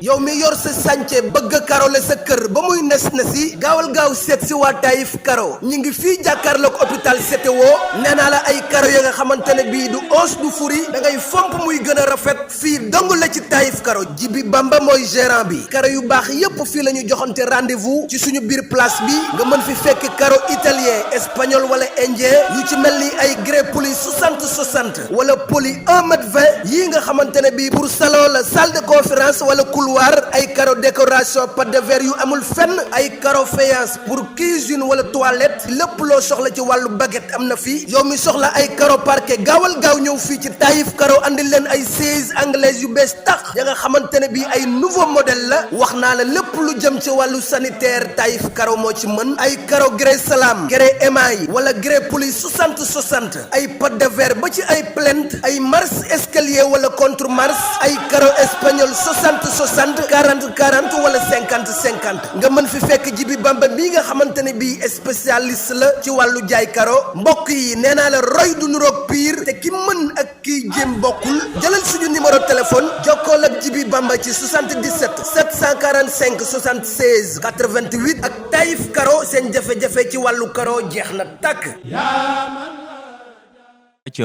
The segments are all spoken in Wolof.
yow mi yor sa sànce bëgg a karole sa kër ba muy nes na si gaawal gaaw seet si waa Taïf Karo ñu ngi fii jàkkaarloog hôpital CTO nee naa la ay karo ya nga xamante ne bii du os du furi da ngay fomp muy gën a rafet fii dong la ci Taïf Karo Jibi Bamba mooy gérant bi karo yu baax yépp fii la ñu joxante rendez-vous ci suñu biir place bi nga mën fi fekk karo italien espagnol wala indien yu ci mel ni ay grès poli 60-60 wala poli 1m20 yii nga xamante ne bii pour salon la salle de conférence wala couloir ay carreau décoration pâte de verre yu amul fenn ay carreau faïence pour cuisine wala toilette lépp loo soxla ci wàllu baguette am na fii yow mi soxla ay carreau parquet gaawal gaaw ñëw fii ci Taïf Karo andi leen ay sièges anglaises yu bees tax ya nga xamante ne bii ay nouveau modèle la wax naa la lépp lu jëm ci wàllu sanitaire Taïf Karo moo ci mën ay carreau grès salam grès émail wala grès poli 60-60 ay pâte de verre ba ci ay plinthe ay marche escalier wala contre marche ay carreau espagnol 60-60 40-40 wala 50-50 nga mën fi fekk Jibi Bamba bii nga xamante ne bii spécialiste la ci wàllu jaay karo mbokk yi nee naa la roy du nuroog pire te ki mën ak kiy jéem bokkul jëlal suñu numéro téléphone jokkool ak Jibi Bamba ci 77 745 76 88 ak Taïf Karo seen jafe-jafe ci wàllu karo jeex na tàkk.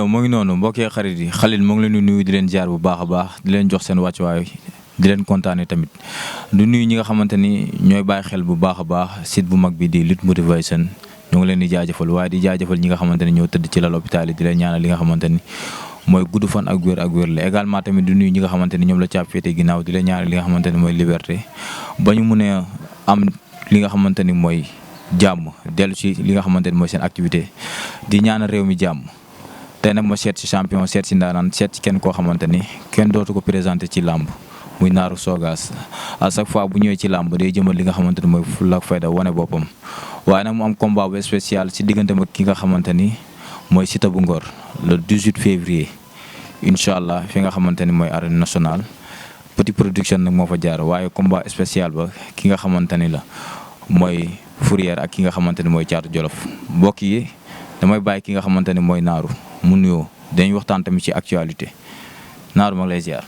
moo ngi noonu mbokkee xarit yi Khalil moo ngi leen di nuyu di leen jaar bu baax a baax di leen jox seen wàccuwaay di leen kontaane tamit du nuyu ñi nga xamante ni ñooy bàyyi xel bu baax a baax site bu mag bi di Lutte Motivation ñoo ngi leen di jaajëfal waaye di jaajëfal ñi nga xamante ni ñoo tëdd ci lal hôpital yi di leen ñaanal li nga xamante ni mooy gudd fan ak wér la également tamit du nuyu ñi nga xamante ni ñoom la caab féete ginnaaw di leen ñaanal li nga xamante ni mooy liberté ba ñu mun a am li nga xamante ni mooy jàmm dellu ci li nga xamante ni mooy seen activité di ñaanal réew mi jàmm. tey nag ma seet si champion seet si ndaanaan seet si kenn koo xamante ni kenn dootu ko présenté ci làmb muy Naaru Sogas à chaque fois bu ñëwee ci làmb day jëmal li nga xamante ni mooy fulla ak fayda wane boppam waaye nag mu am combat bu spécial si diggante ak ki nga xamante ni mooy Siteu bu Ngor le 18 février incha allah fi nga xamante ni mooy arène nationale petit production nag moo fa jaar waaye combat spécial ba ki nga xamante ni la mooy Fourrière ak ki nga xamante ni mooy Caatu Jolof mbokk yi damay bàyyi ki nga xamante ni mooy Naaru mu nuyoo dañuy waxtaan tamit ci actualité Naaru ma lay ziar.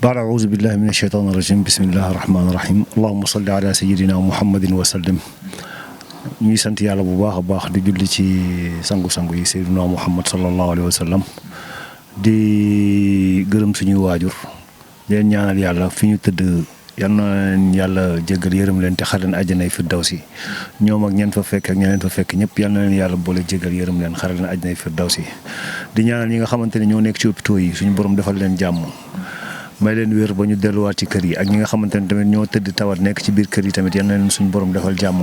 baada auzu billahi min asheytaan irajim bismillahi rahmaani rahim allahuma salli ala sayidina muhammadin wa sallim ñuy sant yàlla bu baax a baax di julli ci sangu-sangu yi sayyidina muhammad sallallahu alayhi wa sallam di gërëm suñuy waajur leen ñaanal yàlla fi ñu tëdd yal na leen yàlla jéggal yërëm leen te xar leen àjjanay firdawsi ñoom ak ñeen fa fekk ak ñeneen fa fekk ñëpp yal na leen yàlla boole jéggal yërëm leen xar leen àjjanay firdawsi di ñaanal ñi nga xamante ne ñoo nekk ci hôpitaux yi suñu borom defal leen jàmm may leen wér ba ñu delluwaat ci kër yi ak ñi nga xamante ne tamit ñoo tëdd tawat nekk ci biir kër yi tamit yal na leen suñu borom defal jàmm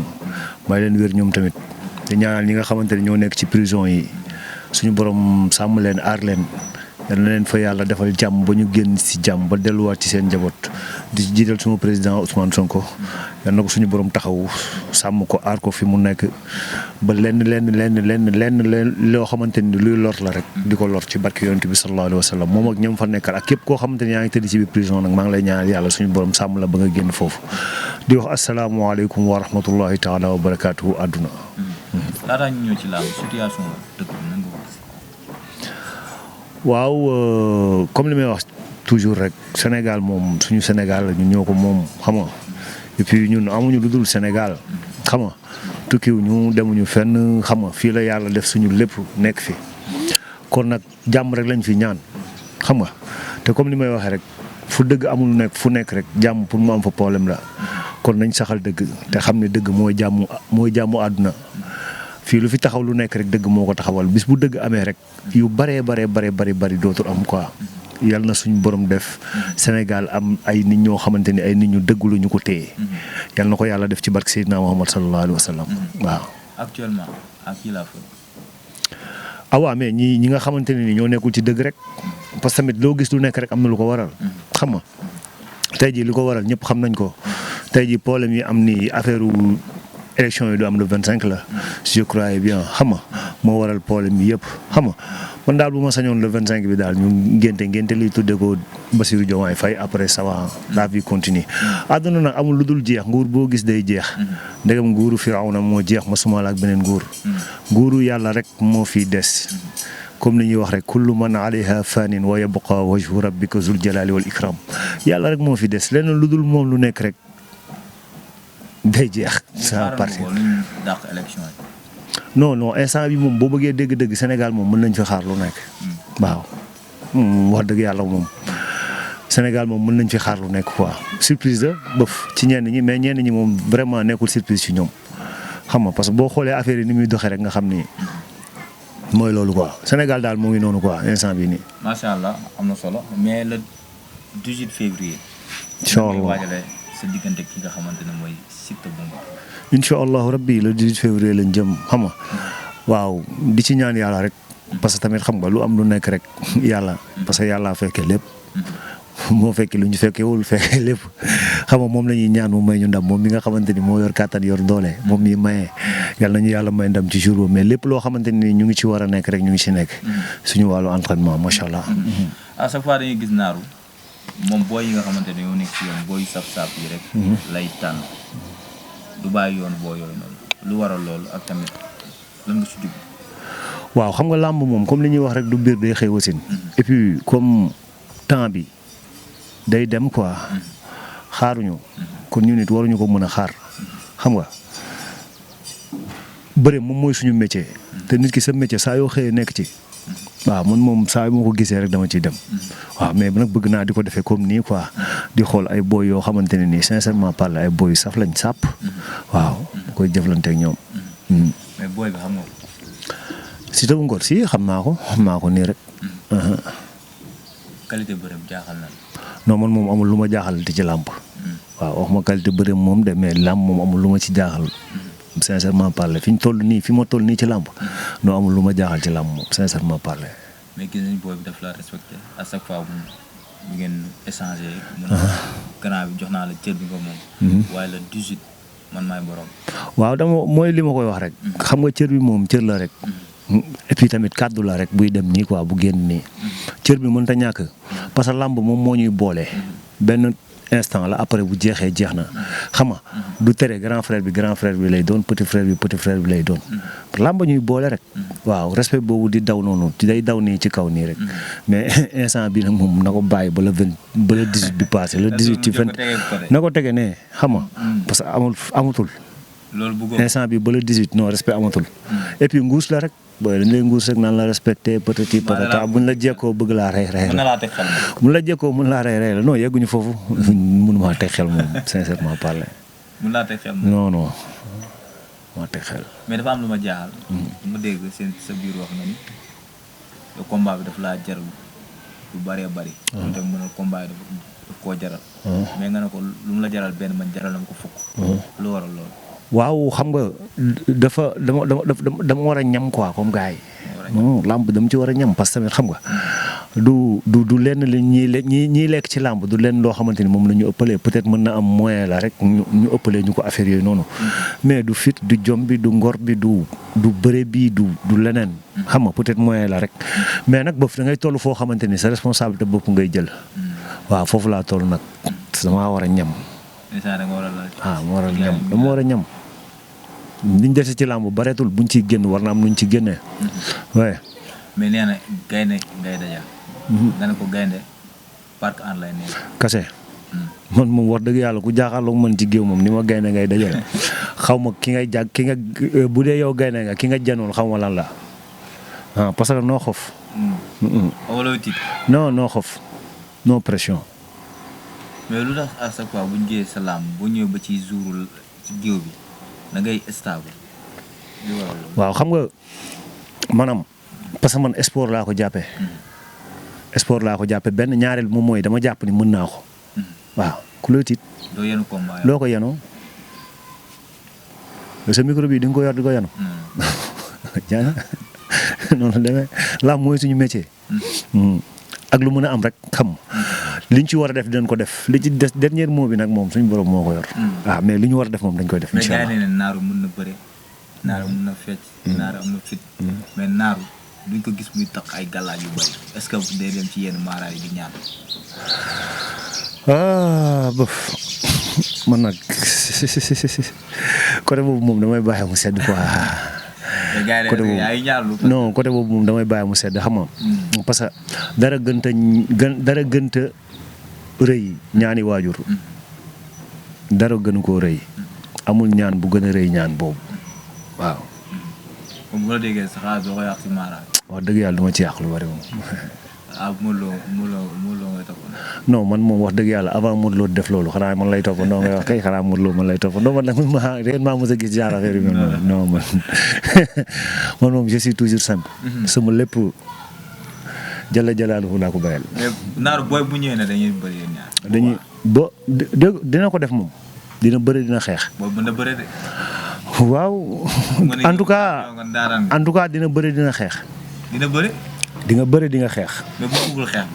may leen wér ñoom tamit di ñaanal ñi nga xamante ne ñoo nekk ci prison yi suñu borom sàmm leen aar leen yal na leen fa yàlla defal jàmm ba ñu génn si jàmm ba delluwaat ci seen njaboot di jiital suma président Ousmane Sonko yal na ko suñu borom taxawu sàmm ko aar ko fi mu nekk ba lenn loo xamante ni luy lor la rek di ko lor ci barke yonent bi sallallahu alayhi wa sallam moom ak ñoom fa nekkal ak képp koo xamante ni yaa ngi tëdd ci biir prison nag maa ngi lay ñaanal yàlla suñu borom sàmm la ba nga génn foofu di wax asalaamaaleykum wa rahmatullahi taala wa barakaatuhu àdduna. laataa ñu ñëw ci laaw situation dëkk bi nan nga ko gis. waaw comme li may wax toujours rek Sénégal moom suñu Sénégal la ñun ñoo ko moom xam nga et puis ñun amuñu lu dul Sénégal xam nga tukkiw ñu demuñu fenn xam nga fii la yàlla def suñu lépp nekk fi kon nag jàmm rek lañ fi ñaan xam nga te comme li may waxee rek fu dëgg amul nekk fu nekk rek jàmm pour mu am fa problème la kon nañ saxal dëgg te xam ne dëgg mooy jàmmu àdduna fii lu fi taxaw lu nekk rek dëgg moo ko taxawal bis bu dëgg amee rek yu bari dootul am quoi yal na suñu borom def Sénégal am ay nit ñoo xamante ni ay nit ñu dëgg lu ñu ko téye yal na ko yàlla def ci barke Seydina Muhammad sallallahu alayhi wa sallam waaw. actuellement ak kii laa fa. waaw mais ñi nga xamante ne ni ñoo nekkul ci dëgg rek parce que tamit loo gis lu nekk rek am na lu ko waral xam nga tey jii li ko waral ñëpp xam nañ ko tey jii problème yi am ni affaire élection yi du am le 25 la je crois bien xam nga moo waral problème yi yëpp xam nga man daal bu ma sañoon le 25 bi daal ñu ngénte li tuddee ko Bassirou Diomaye Faye après ça va la vie continue àdduna nag amul lu dul jeex nguur boo gis day jeex ndegam nguuru Firawna moo jeex ma suma la ak beneen nguuru yàlla rek moo fi des comme li ñuy wax rek kullu man alayha fanin wa yabqa wajhu rabbika zul jalali wal ikram yàlla rek moo fi des leneen lu dul moom lu nekk rek day jeex sa parti non instant bi moom boo bëggee dégg-dégg Sénégal moom mën nañ fi xaar lu nekk waaw wax dëgg yàlla moom Sénégal moom mën nañ fi xaar lu nekk quoi surprise la bëf ci ñenn ñi mais ñenn ñi moom vraiment nekkul surprise ci ñoom xam nga parce que boo xoolee affaire yi ni muy doxee rek nga xam ni mooy loolu quoi Sénégal daal moo ngi noonu quoi instant bii nii. macha allah am na solo mais le 18 février. incha allah waajale sa diggante ki nga xamante ne mooy Siteu bu Ngor. incha allahu rabbi le 18 février lañ jëm xam nga waaw di ci ñaan yàlla rek parce que tamit xam nga lu am lu nekk rek yàlla parce que yàlla fekkee lépp. moo fekkee lu ñu fekkewul fekkee lépp xam nga moom la ñuy ñaan mu may ñu ndam moom mi nga xamante ni moo yor kàttan yor doole moom mi maye yàlla nañu yàlla may ndam ci jour boobu mais lépp loo xamante ni ñu ngi ci war a nekk rek ñu ngi ci nekk suñu wàllu entraînement macha allah. à chaque fois dañuy gis naaru moom booy yi nga xamante ne ñoo nekk ci yoon booy saf-saf yi rek. lay tànn du bàyyi yoon boo yooyu noonu lu waral loolu ak tamit lan nga ci dugg. waaw xam nga làmb moom comme li ñuy wax rek du biir day xëy wasin et puis comme temps bi. day dem quoi xaaruñu kon ñu nit waruñu ko mën a xaar xam nga bëre moom mooy suñu métier te nit ki sa métier saa yoo xëyee nekk ci waaw man moom saa moo ko gisee rek dama ciy dem waaw mais nag bëgg naa di ko defee comme nii quoi di xool ay boy yoo xamante ne nii sincèrement parler ay boy yu saf lañ sàpp waaw koy jëflante ak ñoom. mais boy bi xam nga ko. Siteu bu Ngor si xam naa ko nii rek. qualité bërëm jaaxal na. non man moom amul lu ma jaaxal ci làmb waaw wax ma qualité bërëm moom de mais làmb moom amul lu ma ci jaaxal sincèrement parler fi ma toll nii ci làmb non amul lu ma jaaxal ci làmb moom sincèrement parler. mais gis nañ booy bi daf la respecté à chaque fois bu ngeen échangé. mun na grand bi jox naa la cër bi nga moom. waaye le 18 man maay borom. waaw mooy li ma koy wax rek. xam nga cër bi moom cër la rek. et puis tamit kàddu la rek buy dem nii quoi bu génn nii cër bi mënut a ñàkk parce que làmb moom moo ñuy boole benn instant la après bu jeexee jeex na xam nga du tere grand frère bi lay doon petit frère bi lay doon làmb ñuy boole rek waaw respect boobu di daw noonu day daw nii ci kaw nii rek mais instant bi nag moom na ko bàyyi ba le 18 bi passé le 18 ci 20 na ko tege ne xam nga parce que amatul instant bi ba le 18 non respect amatul et puis nguus la rek booy dañ lay nguus rek naan la respecté peut-être patata buñ la jekkoo bëgg laa rey la buñ la jekkoo mën laa rey la non yegguñu foofu mënu maa teg xel moom sincèrement parler mën laa teg xel non maa teg xel mais dafa am lu ma jaaxal ma dégg sa biir wax nga ni le combat bi daf laa jar lu bëree bëri lu dem mën a combat yi daf koo jaral mais nga ne ko lu mu la jaral benn man jaral na ko fukk lu waral loolu waaw xam nga dama war a ñam quoi comme gars yi. làmb dama ci war a ñam parce que tamit xam nga du lenn li ñiy lekk ci làmb du lenn loo xamante ni moom la ñu ëppalee peut-être mën na am moyen la rek ñu ëppalee ñu ko affaire yooyu noonu. mais du fit du jom bi du ngor bi du bëre bi du leneen. xam nga peut-être moyen la rek mais nag bof da ngay toll foo xamante ni sa responsabilité bopp ngay jël. waaw foofu laa toll nag damaa war a ñam. dama war a ñam liñ dese ci làmb bareetul buñ ciy génn war na am nuñ ci génnee waaye mais nee na gaynde ngay dajal nga ne ko gaynde parc an lay nekk kase man moom wax dëgg yàlla ku jaaxaarloog man ci géew moom ni ma gaynde ngay dajal xaw ma ki ngay jàg ki nga bu dee yow gaynde nga ki nga janoon xaw ma lan la parce que noo xof non xof non pression. mais lu tax à chaque fois bu ñu jëlee sa làmb bu ñëwee ba ci jour ci géew bi da ngay stable. waaw xam nga maanaam parce que man sport laa ko jàppee. sport laa ko jàppee benn ñaareel moom mooy dama jàpp ni mën naa ko. waaw ku looy tiit. doo yenu combat loo ko yenoo. sa micro bi di nga ko yor di ko yenu. jaana noonu la demee làmb mooy suñu métier. ak lu mën a am rek xam liñ ci war a def dinañ ko def li ci des dernier mot bi nag moom suñu borom moo ko yor. mais li ñu war a def moom dañ koy def. incha allah mais gars yi ne naaru mën na bëre Naaru mun na fecc. Naaru am na fit. mais Naaru duñ ko gis muy tax ay galaaj yu bari est-ce que day dem ci yenn maaraay yi di ñaan. bof man nag côté boobu moom damay bàyyi mu sedd quoi. côté boobu non côté boobu moom damay bàyyi mu sedd xam nga. parce que dara gënta rëy ñaani waajur. dara gënu koo rëy. amul ñaan bu gën a rëy ñaan boobu waaw. comme bu la déggee sax doo ko yàq si maaraay. wax dëgg yàlla du ma ci yàq lu bari moom. Modou Lo ngay toppandoo. non man moom wax dëgg yàlla avant Modou Lo def loolu xanaa man lay toppandoo ngay wax kay xanaa Modou Lo man lay toppandoo man nag maa mos a gis genre affaire yi non man moom je suis toujours simple. sama lépp jalla jalaaluhu laa ko bayal. mais Naaru booy bu ñëwee ne dañuy bëri yéen ñaar. dañuy dina ko def moom dina bëri dina xeex. booy mën na bëri de. waaw en tout cas dina bëri dina xeex. dina bëri. di nga bëri di nga xeex. mais bu bëggul xeex.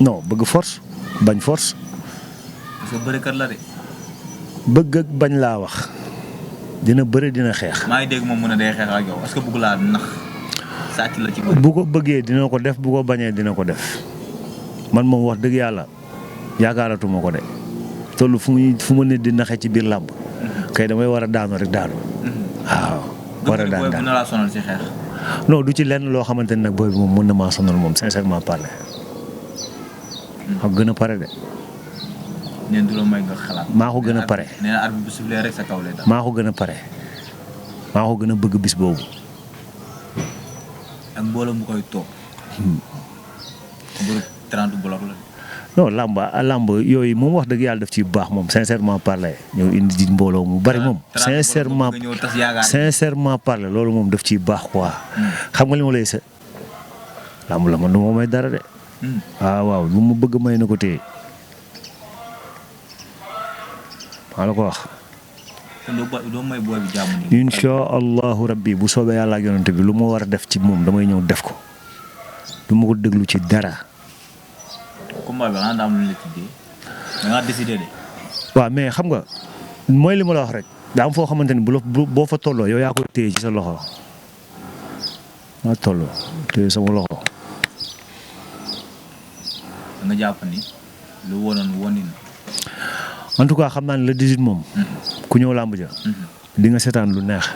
non bëgg force bañ force. parce que bërikat la de. bëgg ak bañ laa wax dina bëri dina xeex. maa ngi dégg moom mu ne day xeex ak yow est-ce que bëgg laa nax sàcc la ci bëri. bu ko bëggee dina ko def bu ko bañee dina ko def man moom wax dëgg yàlla yaakaaratuma ko de tollu fu ma nit di naxee ci biir làmb. kay damay war a daanu rek daanu. waaw war a daan mën na laa sonal ci xeex. non du ci lenn loo xamante ne nag booy bi moom mën na maa sonal moom sincèrement parler. xam gën a pare de. neen du la may nga xalaat. maa ko gën a pare. nee na arbitre bu sifflé rek sa kaw lay dal. maa ko gën a pare. maa ko gën a bëgg bis boobu. ak mbooloo mu koy toog. mburu 30 bloc la. non làmb yooyu moom wax dëgg yàlla daf ci baax moom sincèrement parler ñëw indi ji mbooloo mu bari moom. sincèrement parler loolu moom daf ciy baax quoi. xam nga li ma lay sa làmb la man du ma may dara de. waaw lu mu bëgg may na ko téye maa la ko wax. doo may booy bi jàmm nii. incha allahu rabbi bu soobee yàlla ak yonent bi lu ma war a def ci moom damay ñëw def ko du ma ko déglu ci dara. combat bi xanaa daa am lu la tuddee da ngaa décidé de. waaw mais xam nga mooy li ma la wax rek daa am foo xamante ni boo fa tolloo yow yaa koy téye ci sa loxo maa tolloo téye sama loxo. da nga jàpp ni lu wonoon wonin. en tout cas xam naa ne le 18 moom. ku ñëw làmb ja. di nga seetaan lu neex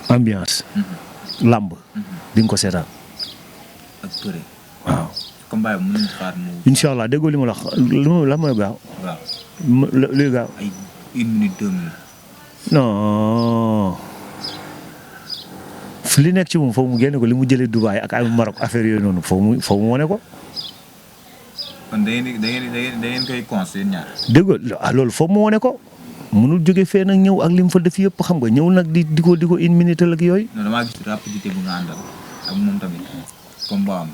ambiance. làmb di nga ko seetaan. ak bëre. waaw. combat bi mën nañu xaar mu. incha allah déggoo li ma la wax la mooy gaaw. waaw. luy gaaw. ay 1 minute 2 minutes. non li nekk ci moom foofu mu génne ko li mu jëlee Dubaï ak ay Maroc affaire yooyu noonu foofu mu wane ko. kon da ngeen koy conseillé ñaar. déggoo loolu foofu mu wane ko mënul jóge fee nag ñëw ak li mu fa def yëpp xam nga ñëw nag di ko 1 minute ak yooyu. non damaa gis rapidité bu nga àndal ak moom tamit combat am.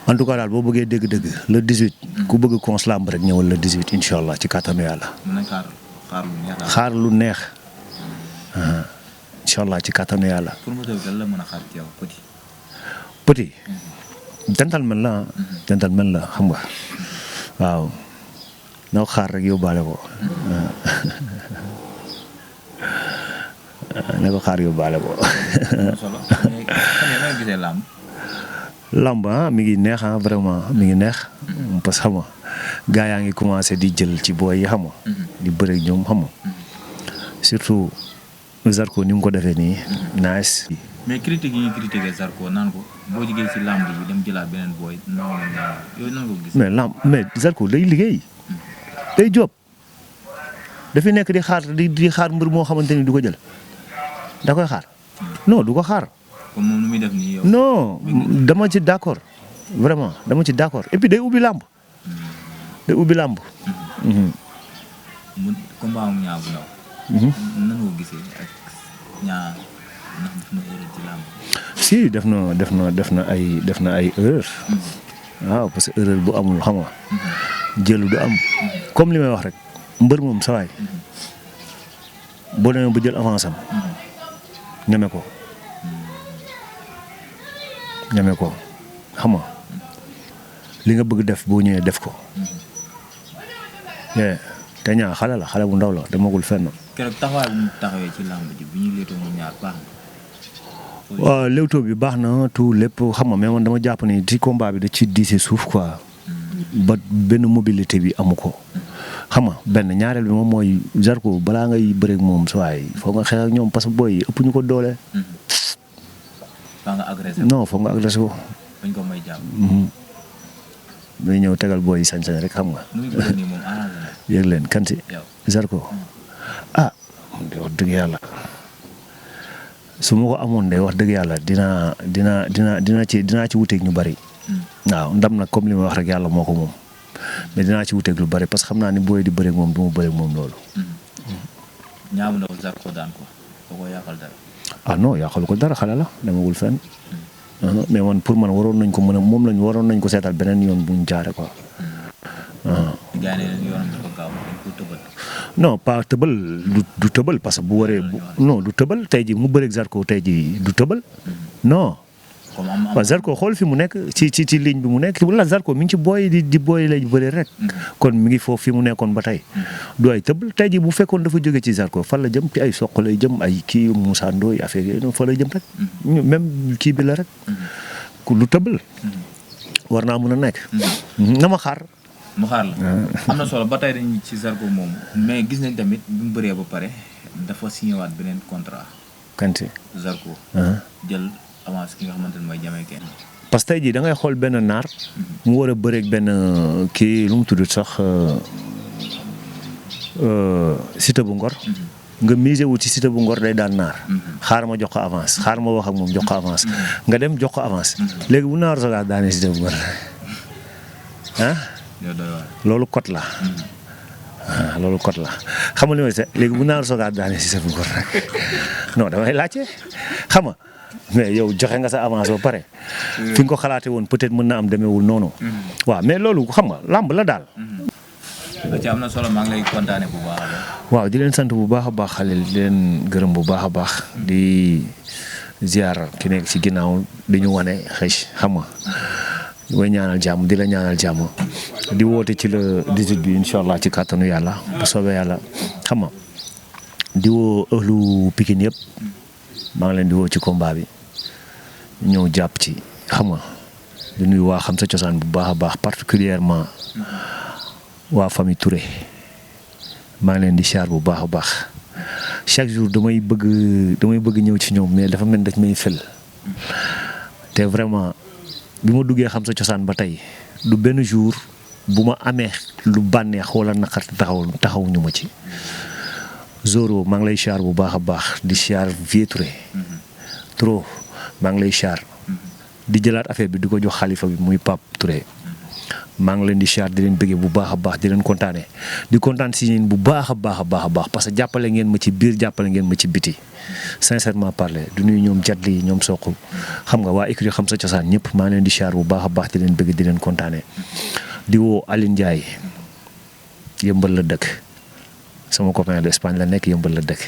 en tout cas daal boo bëggee dégg-dëgg le 18. ku bëgg cons lamb rek ñëwal le 18 incha allah ci kàttanu yàlla. mën nañ xaar lu neex. incha allah ci kàttanu yàlla. promoteur bi la mën a xaar ci yow Petit. Petit. gentleman la gentleman la xam nga waaw na ko xaar rek yóbbaale ko. na ko xaar yóbbaale ko. solo mais gisee làmb. làmb mi ngi neex vraiment mi ngi neex. parce que xam nga gaa yaa ngi commencé di jël ci booy yi xam nga. di bëre ñoom xam nga. surtout Zarko ni mu ko defee nii. nice. mais critique yi ñuy critiqué Zarko naan ko boo jigee si làmb yi dem jëlaat beneen booy non yooyu nan ko gis. mais Zarko day liggéey. day job dafay nekk di xaar mbër moo xamante ni du ko jël da koy xaar. non du ko xaar. comme moom nu muy def nii yow. non dama ci d'accord vraiment dama ci d'accord et puis day ubbi làmb. day ubbi làmb. mu combat am Niang bu Ndaw. nan ko gisee ak Niang ndax def na erreur ci làmb. si def na ay erreur. waaw parce que erreur bu amul xam nga. jëlu du am. comme li may wax rek mbër moom sawaay boo demee ba jël avance am. ñeme ko. xam nga li nga bëgg def boo ñëwee def ko. te Niang xale bu ndaw la demagul fenn. keroog taxawaay bu ñu taxawee ci làmb ji bi ñu léetoo mu ñaar baax na. waaw léewtoo bi baax na tout lépp xam nga mais man dama jàpp ni ci combat bi da ci diise suuf quoi. ba benn mobilité bi amu ko. xam nga benn ñaareel bi moom mooy Zarko balaa ngay bëreeg moom su waay foog nga xeex ak ñoom parce que booy ëpp ñu ko doole. faa nga agressé ko. non foog nga agressé ko. bañ ko may jàmm. day ñëw tegal booy yi sañ-sañ rek xam nga. nu muy bëgg nii moom arrangé na. yëg leen kan si. yow Zarko ah wax dëgg yàlla su ma ko amoon de wax dëgg yàlla dinaa ci wuteeg ñu bari. waaw ndam nag comme li ma wax rek yàlla moo ko moom. mais dinaa ci wuteeg lu bari parce que xam naa ni booy di bëreeg moom du ma bëreeg moom loolu. ñaamu ndaw Zarko daan ko doo ko yàqal dara. ah non yàqalu ko dara xale la demagul fenn. mais man pour man waroon nañ ko mën a moom lañ waroon nañ ko seetal beneen yoon bu ñu jaaree quoi. gaa yi ne yoonam dafa gaaw dañ ko tëbal. non pas tëbal du tëbal parce que bu waree non du tëbal tey ji mu bëreeg Zarko tey ji du tëbal. non. comme am waaw Zarko xool fi mu nekk ci ligne bi mu nekk wala Zarko mi ngi ci booy di booy lay bëri rek. kon mi ngi foofu fi mu nekkoon ba tey. du ay tëbal tey ji bu fekkoon dafa jóge ci Zarko fan la jëm ci ay soq lay jëm ay kii Moussa Ndoye affaire yooyu fa lay jëm rek. même kii bi la rek. ku lu tëbal. war naa mën a nekk. na ma xaar. mu xaar la am na solo ba tey dañ ci Zarko moom mais gis nañ tamit bi mu bëree ba pare dafa signé waat beneen contrat. kanti Zarko. jël avance ki nga xamante ne mooy Jamaïcain. parce que tey jii da ngay xool benn naar. mu war a bëreeg benn kii lu mu tudd sax Siteu bu Ngor. nga misé wu ci Siteu bu Ngor day daan naar. xaar ma jox ko avance xaar ma wax ak moom jox ko avance. nga dem jox ko avance. léegi bu naar sogaa daanee Siteu bu Ngor ah. loolu code la. loolu code la xam nga li ma se léegi bu naar sogaa daanee Siteu bu Ngor rek non damay laajte xam nga mais yow joxe nga sa avance ba pare. fi nga ko xalaatee woon peut-être mën na am demeewul noonu. waaw mais loolu xam nga làmb la daal. ci am na solo maa ngi lay kontaane bu baax a baax. waaw di leen sant bu baax a baax Xalil di leen gërëm bu baax a baax di ziar ki nekk ci ginnaaw di ñu wane xëy xam nga way ñaanal jàmm di la ñaanal jàmm di woote ci le 18 bi incha allah ci kàttanu yàlla bu soobee yàlla xam nga di woo ëllu Pikine yëpp maa ngi leen di woo ci combat bi ñëw jàpp ci xam nga di nuyu waa xam sa cosaan bu baax a baax particulièrement waa famille Touré maa ngi leen di siyaar bu baax a baax chaque jour damay bëgg ñëw ci ñoom mais dafa mel ni dañ may fël te vraiment bi ma duggee xam sa cosaan ba tey du benn jour bu ma amee lu bànneex wala naqar taxawuñu ma ci. Zoro maa ngi lay siyaar bu baax a baax di siyaar Vieux Touré trop maa ngi lay siyaar di jëlaat affaire bi di ko jox xalifa bi muy Pape Touré. maa ngi leen di siyaar di leen bëggee bu baax a baax di leen kontaane di kontaan si yéen bu baax a baax parce que jàppale ngeen ma ci biir jàppale ngeen ma ci biti sincèrement parler du nuyu ñoom jatli ñoom soq xam nga waa écurie xam sa cosaan ñëpp maa ngi leen di siyaar bu baax a baax di leen bëgg di leen kontaane di woo Aline Ndiaye yëmbal la dëkk sama copain de Espagne la nekk yëmbal la dëkk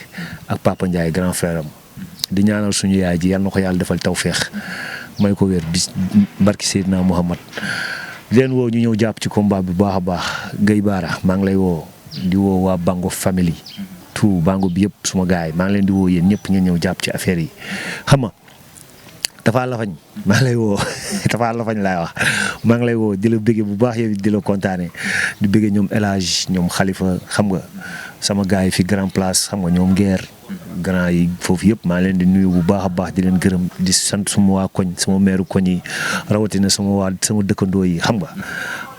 ak Papa Ndiaye grand frère am di ñaanal suñu yaay ji yal na ko yàlla defal tawféex may ko wér di barki Seydina Muhammad leen woo ñu ñëw jàpp ci combat bu baax a baax Guèye Baara maa ngi lay woo di woo waa Bango family tout Bango bi yëpp suma gars yi maa ngi leen di woo yéen ñëpp ngeen ñëw jàpp ci affaire yi xam nga Tafa Lafañ maa ngi lay woo Tafa Lafañ laay wax maa ngi lay woo di la bëggee bu baax yow di la kontaane di bëggee ñoom El Hadj ñoom Khalifa xam nga sama gars yi fi grand place xam nga ñoom Nguer grand yi foofu yëpp maa leen di nuyu bu baax a baax di leen gërëm di sant suma waa koñ sama meeru koñ yi rawatina sama dëkkandoo yi xam nga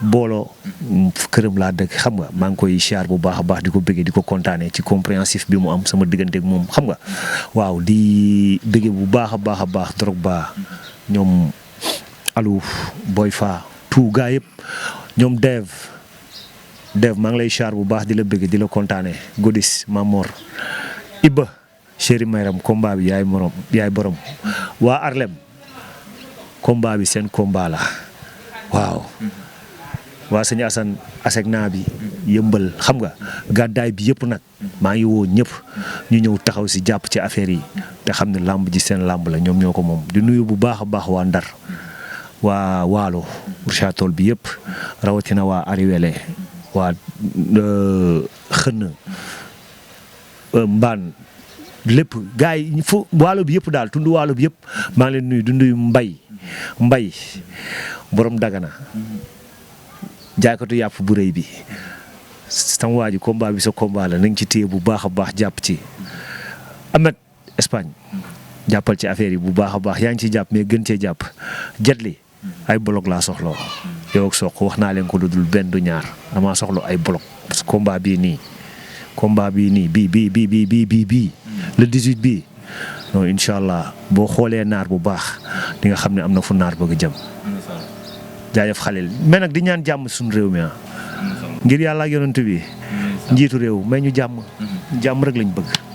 booloo këram laa dëkk xam nga maa ngi koy siyaar bu baax a baax di ko bëggee di ko kontaanee ci compréhensif bi mu am sama digganteeg moom xam nga waaw di bëggee bu baax a baax Drogba ñoom Alou Boy Fa tout gars yëpp ñoom Dev maa ngi lay siyaar bu baax di la bëggee di la kontaanee Godis Mamor Iba chéri Mayram combat bi yaay borom waa Arlem combat bi seen combat la waaw waa sëñ Assane asek naa bi yëmbal xam nga gàddaay bi yëpp nag maa ngi woo ñëpp ñu ñëw taxaw si jàpp ci affaire yi te xam ne làmb ji seen làmb la ñoom ñoo ko moom di nuyu bu baax a baax waa Ndar waa Waalo Richard-Toll bi yëpp rawatina waa Ariwele waa xënn mbaan lépp gars yi fu waalo bi yëpp daal tund waalo bi yëpp maa ngi leen nuyu du nuyu mbay borom Dagana jaaykatu yàpp bu rëy bi sama waa ji combat bi sa combat la na nga ci téye bu baax a baax jàpp ci Ahmed Espagne jàppal ci affaire yi bu baax a baax yaa ngi ciy jàpp mais gën cee jàpp Jetli ay bolok laa soxla yow ak Sokh wax naa leen ko lu dul benn du ñaar damaa soxla ay bolok parce que combat bii nii bii le 18 bii non incha allah boo xoolee naar bu baax di nga xam ne am na fu naar bëgg jëm. jaajëf Khalil mais nag di ñaan jàmm suñu réew mi ngir yàlla ak yonent bi njiitu réew may ñu jàmm rek lañ bëgg.